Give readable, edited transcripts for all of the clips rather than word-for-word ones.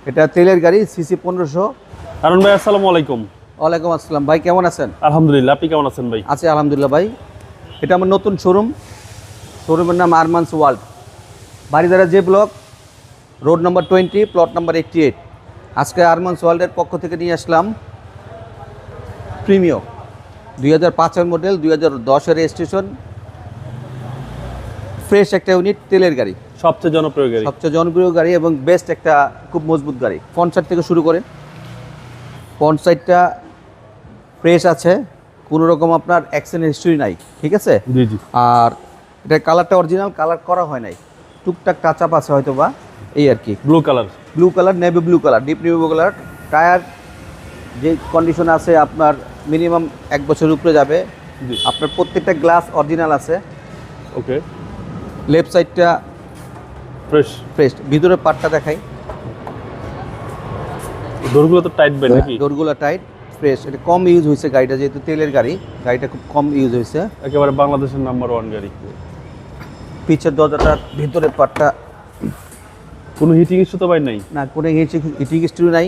এটা তেলের গাড়ি, সিসি 1500। হারুন ভাই, আসসালামু আলাইকুম। ওয়ালাইকুম আসসালাম ভাই, কেমন আছেন? আলহামদুলিল্লাহ, আপনি কেমন আছেন ভাই? আছি আলহামদুলিল্লাহ ভাই। এটা আমার নতুন শোরুমের নাম Arman's world, Baridhara J block, road number 20, plot number 88। আজকে আরমান্স ওয়ার্ল্ডের পক্ষ থেকে নিয়ে আসলাম প্রিমিও 2005-এর মডেল, 2010-এর রেজিস্ট্রেশন, ফ্রেশ একটা ইউনিট তেলের গাড়ি, সবচেয়ে জনপ্রিয় গাড়ি। সবচেয়ে জনপ্রিয় গাড়ি এবং বেস্ট একটা খুব মজবুত গাড়ি। ফ্রন্ট সাইড থেকে শুরু করেন, ফ্রন্ট সাইডটা ফ্রেশ আছে, কোনো রকম আপনার অ্যাক্সিডেন্ট হিস্ট্রি নাই, ঠিক আছে? জি জি। আর এটা কালারটা অরিজিনাল, কালার করা হয় নাই, টুকটাক টাচ আপ আছে হয়তো বা, এই আর কি। Blue colour, navy blue colour, deep navy blue colour. Tyre যে কন্ডিশন আছে আপনার মিনিমাম 1 বছরের উপরে যাবে। জি। আপনার প্রত্যেকটা গ্লাস অরিজিনাল আছে। ওকে। লেফট সাইডটা ফ্রেশ। ভিতরের পার্টটা দেখাই, ডোরগুলো তো টাইট ভাই নাকি? ডোরগুলো টাইট, ফ্রেশ। এটা কম ইউজ হয়েছে গাড়িটা, যেহেতু তেলের গাড়ি, গাড়িটা খুব কম ইউজ হয়েছে। একেবারে বাংলাদেশের নাম্বার 1 গাড়ি। পিছের দরজাটার ভিতরের পার্টটা কোনো হিটিং ইস্যু তো ভাই নাই? না, কোনো হিটিং স্ট্রি নাই।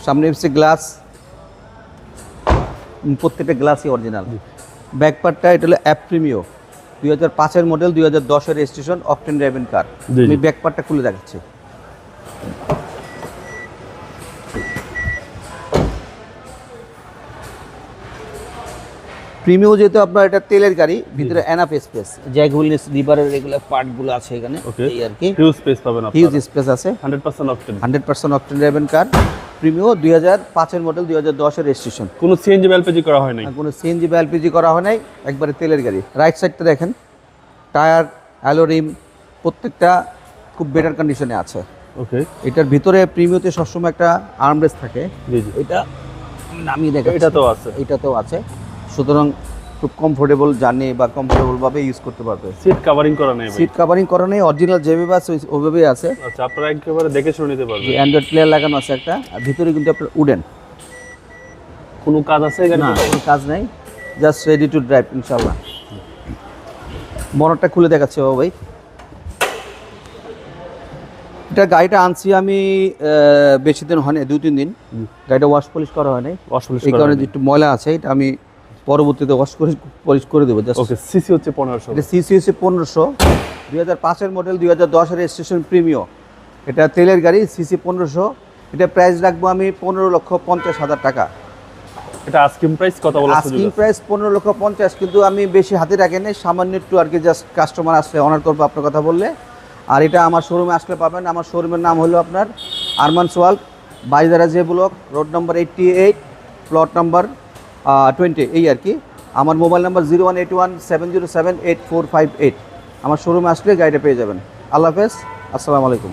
সামনে হচ্ছে গ্লাস, প্রত্যেকটা গ্লাসই অরিজিনাল। ব্যাক পার্টটা এটা হলো অ্যাপ প্রিমিও, 2005-এর মডেল, 2010-এর রেজিস্ট্রেশন, অকটেন ড্রাইভিং কার। আমি ব্যাক পার্টটা খুলে দেখাচ্ছি। প্রিমিও যেহেতু আপনার এটা তেলের গাড়ি, ভিতরে এনাফ স্পেস, জ্যাক হুইলনেস লিভারের রেগুলার পার্টগুলো আছে এখানে, এই আর কি। হিউজ স্পেস পাবেন আপনি। হিউজ স্পেস আছে। 100% octane. 100% octane driving car. Premio 2005-এর মডেল, 2010-এর রেজিস্ট্রেশন। কোনো সিএনজি বা এলপিজি করা হয় নাই? কোনো সিএনজি বা এলপিজি করা হয় নাই, একবারে তেলের গাড়ি। রাইট সাইডটা দেখেন, টায়ার, অ্যালো রিম, প্রত্যেকটা খুব বেটার কন্ডিশনে আছে। ওকে। এটার ভিতরে প্রিমিওতে সবসময় একটা আর্মরেস্ট থাকে। জি জি। এটা নামিয়ে দেখাচ্ছি। এটাতেও আছে, সুতরাং খুব কমফোর্টেবল জার্নি বা কমফোর্টেবলভাবে ইউজ করতে পারবে। সিট কভারিং করা নেই ভাই? সিট কভারিং করা নেই, অরিজিনাল যেভাবে আছে ওইভাবেই আছে। আচ্ছা, আপনারা একেবারে দেখে শুনে নিতে পারবেন। অ্যান্ড্রয়েড প্লেয়ার লাগানো আছে একটা, আর ভিতরে কিন্তু আপনার উডেন। কোনো কাজ আছে এখানে? না, কোনো কাজ নাই, জাস্ট রেডি টু ড্রাইভ ইনশাল্লাহ। বনেটটা খুলে দেখাচ্ছে বাবা ভাই। এটা গাড়িটা আনছি আমি বেশি দিন হয়নি, 2-3 দিন। গাড়িটা ওয়াশ পলিশ করা হয় নাই, এই কারণে একটু ময়লা আছে। এটা আমি পরবর্তীতে ওয়াশ করে পলিশ করে দেবো। ওকে। সিসি হচ্ছে 1500। এটা সিসি হচ্ছে 1500, 2005-এর মডেল, 2010-এর রেজিস্ট্রেশন, প্রিমিও। এটা তেলের গাড়ি, সিসি 1500। এটা প্রাইস রাখবো আমি 15,50,000 টাকা। এটা আস্কিং প্রাইস কত বলা? আস্কিং প্রাইস 15,50,000, কিন্তু আমি বেশি হাতে রাখি নাই, সামান্য একটু আর কি, জাস্ট কাস্টমার আসলে অনার করবো আপনার কথা বললে। আর এটা আমার শোরুমে আসলে পাবেন। আমার শোরুমের নাম হলো আপনার Arman's world, Baridhara J block, road number 88, plot number 20, এই আর কি। আমার মোবাইল নাম্বার 0181707845 8। আমার শোরুমে আসলে গাড়িটা পেয়ে যাবেন। আল্লাহ হাফেজ, আসসালামু আলাইকুম।